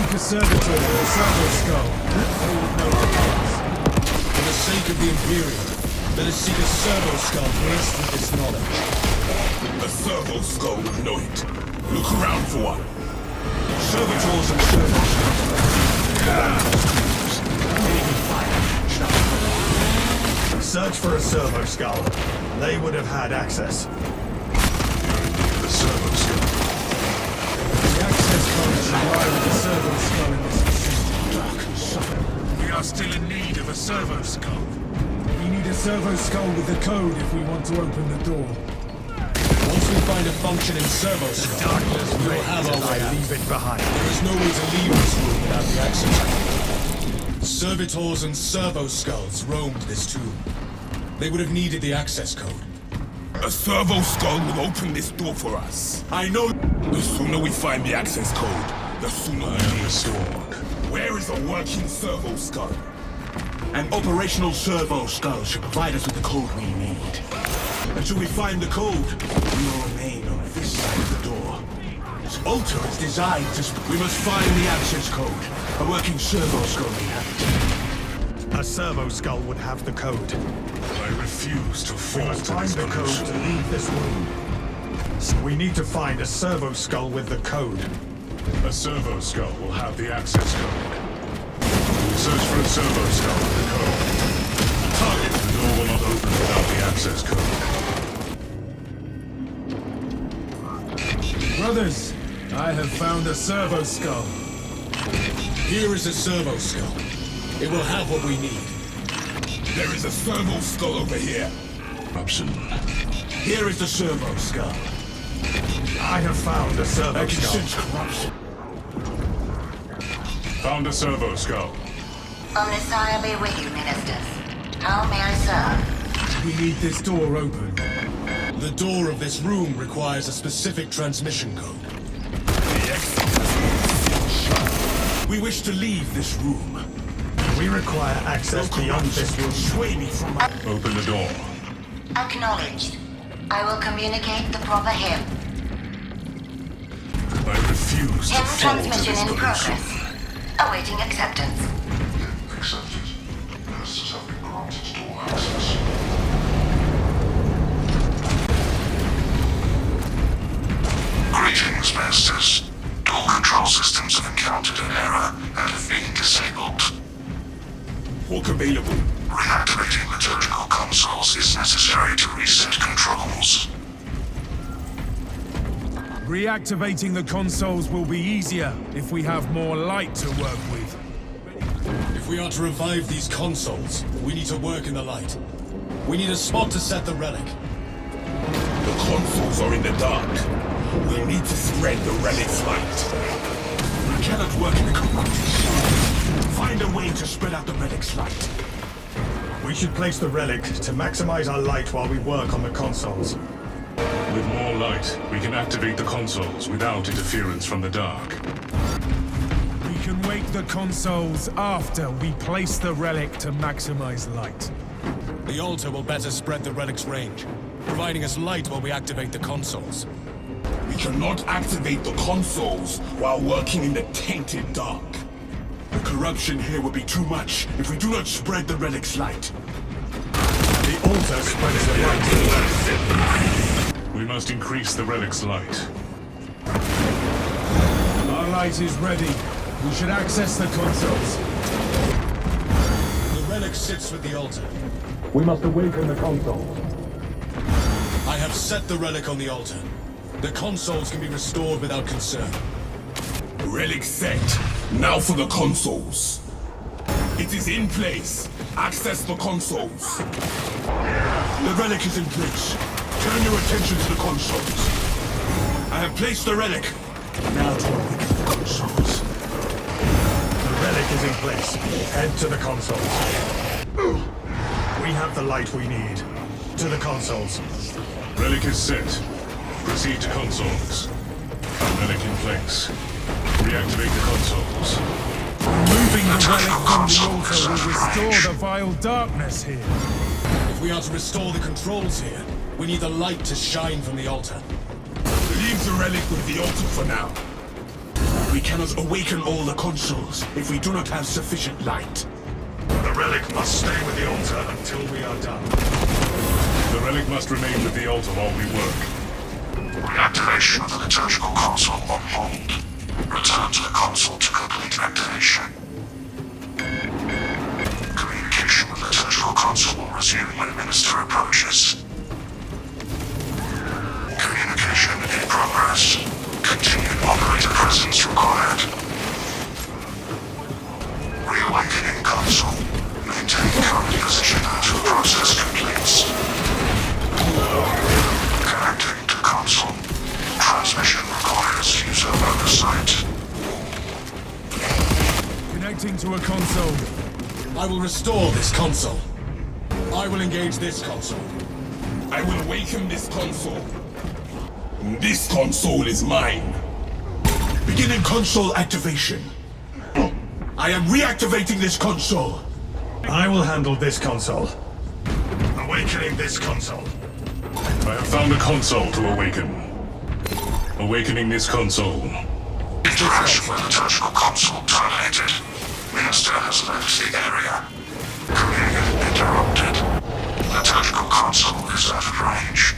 seek a servitor in the Servo-Skull. Hold no offense. For the sake of the Imperium, let us seek a Servo-Skull blessed with this knowledge. A Servo-Skull would know it. Look around for one. Servitors and Servo-Skulls. Search for a Servo-Skull. They would have had access. The Servo-Skull. The access code should lie with the Servo-Skull in this facility. Dark and sudden. We are still in need of a Servo-Skull. We need a Servo-Skull with the code if we want to open the door. Once we find a functioning Servo-Skull, we will have our way out. Leave it behind. There is no way to leave this room without the access code. Servitors and Servo-Skulls roamed this tomb. They would have needed the access code. A Servo-Skull will open this door for us. I know. The sooner we find the access code, the sooner we are restored. Where is a working Servo-Skull? An operational Servo-Skull should provide us with the code we need. Until we find the code, we will remain on this side of the door. This altar is designed to... We must find the access code. A working Servo-Skull we have. A Servo-Skull would have the code. I refuse to fall We must to find this the code pollution. to leave this room. We need to find a Servo-Skull with the code. A Servo-Skull will have the access code. Search for a Servo-Skull with the code. Target. The door will not open without the access code. Brothers, I have found a Servo-Skull. Here is a Servo-Skull. It will have what we need. There is a Servo-Skull over here. Interruption. Here is the Servo-Skull. I have found a I can Servo-Skull. sense corruption. Found a Servo-Skull. Omnissiah be with you, ministers. How may I serve? We need this door open. The door of this room requires a specific transmission code. The exit is shut. We wish to leave this room. We require access beyond this room. Sway me from my... Open the door. Acknowledged. I will communicate the proper hymn. I refuse to Hymn fall to transmission this in pollution. progress. Awaiting acceptance. Accepted. Ministers have been granted door access. Greetings, Ministers. Door control systems have encountered an error and have been disabled. Walk available. Reactivating liturgical consoles is necessary to reset controls. Reactivating the consoles will be easier if we have more light to work with. If we are to revive these consoles, we need to work in the light. We need a spot to set the relic. The consoles are in the dark. We need to spread the relic's light. We cannot work in the corrupted side. Find a way to spread out the relic's light. We should place the relic to maximize our light while we work on the consoles. With more light, we can activate the consoles without interference from the dark. We can wake the consoles after we place the relic to maximize light. The altar will better spread the relic's range, providing us light while we activate the consoles. We cannot activate the consoles while working in the tainted dark. The corruption here will be too much if we do not spread the relic's light. The altar spreads the light. We must increase the relic's light. Our light is ready. We should access the consoles. The relic sits with the altar. We must awaken the consoles. I have set the relic on the altar. The consoles can be restored without concern. Relic set. Now for the consoles. It is in place. Access the consoles. The relic is in place. Turn your attention to the consoles. I have placed the relic. Now to awaken the consoles. The relic is in place. Head to the consoles. We have the light we need. To the consoles. Relic is set. Proceed to consoles. Relic in place. Reactivate the consoles. Removing the relic from the altar will restore the vile darkness here. If we are to restore the controls here, we need the light to shine from the altar. Leave the relic with the altar for now. We cannot awaken all the consoles if we do not have sufficient light. The relic must stay with the altar until we are done. The relic must remain with the altar while we work. Reactivation of the liturgical console on hold. Return to the console to complete activation. Communication with the liturgical console will resume when Minister approaches. Communication in progress. Continued operator presence required. Reawakening console. Maintain current position until process completes. Connecting to console. Transmission requires user oversight. Connecting to a console. I will restore this console. I will engage this console. I will awaken this console. This console is mine. Beginning console activation. I am reactivating this console. I will handle this console. Awakening this console. I have found a console to awaken. Awakening this console. Interaction with liturgical console terminated. Minister has left the area. Communication interrupted. Liturgical console is out of range.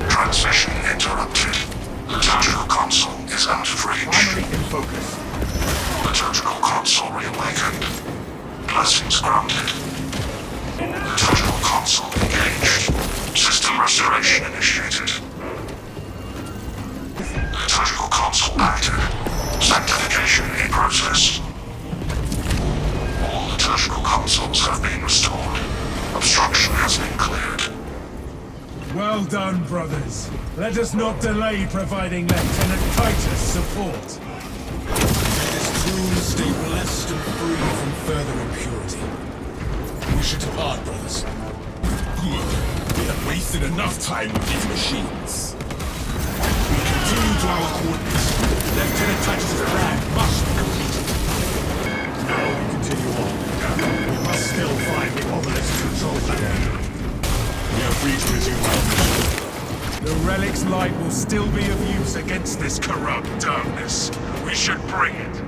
Transmission interrupted. Liturgical console is out of range. Primary in focus. Liturgical console reawakened. Blessings granted. Liturgical console engaged. System restoration initiated. Liturgical console active. Sanctification in process. All liturgical consoles have been restored. Obstruction has been cleared. Well done, brothers. Let us not delay providing Lieutenant Titus support. May this tomb stay blessed and free from further impurity. We should depart, brothers. Good. We have wasted enough time with these machines. We continue to our coordinates. Lieutenant Titus' plan must be completed. Now we continue on. We must still find the Obelisk control panel. We are free to resume our mission. The relic's light will still be of use against this corrupt darkness. We should bring it.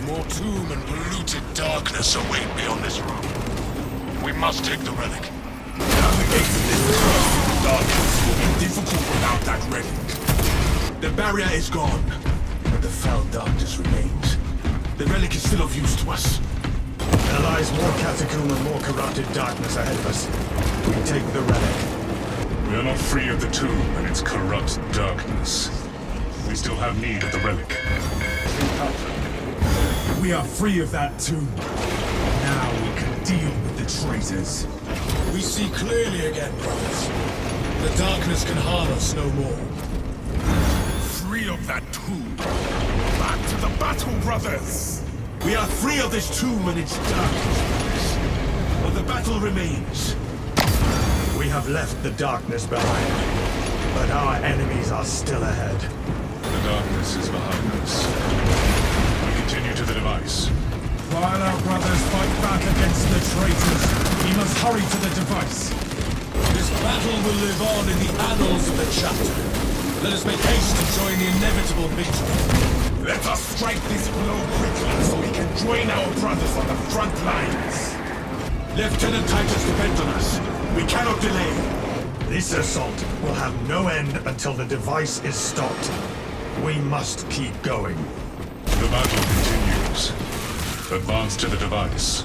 More tomb and polluted darkness await beyond this room. We must take the relic. Navigating this cursed darkness will be difficult without that relic. The barrier is gone, but the foul darkness remains. The relic is still of use to us. There lies more catacomb and more corrupted darkness ahead of us. We take the relic. We are not free of the tomb and its corrupt darkness. We still have need of the relic. We are free of that tomb. Now we can deal with the traitors. We see clearly again, brothers. The darkness can harm us no more. Free of that tomb. Back to the battle, brothers! We are free of this tomb and its darkness. But the battle remains. We have left the darkness behind, but our enemies are still ahead. The darkness is behind us. We continue to the device. While our brothers fight back against the traitors, we must hurry to the device. This battle will live on in the annals of the chapter. Let us make haste to join the inevitable victory. Let us strike this blow quickly so we can join our brothers on the front lines. Lieutenant Titus depends on us. We cannot delay. This assault will have no end until the device is stopped. We must keep going. The battle continues. Advance to the device.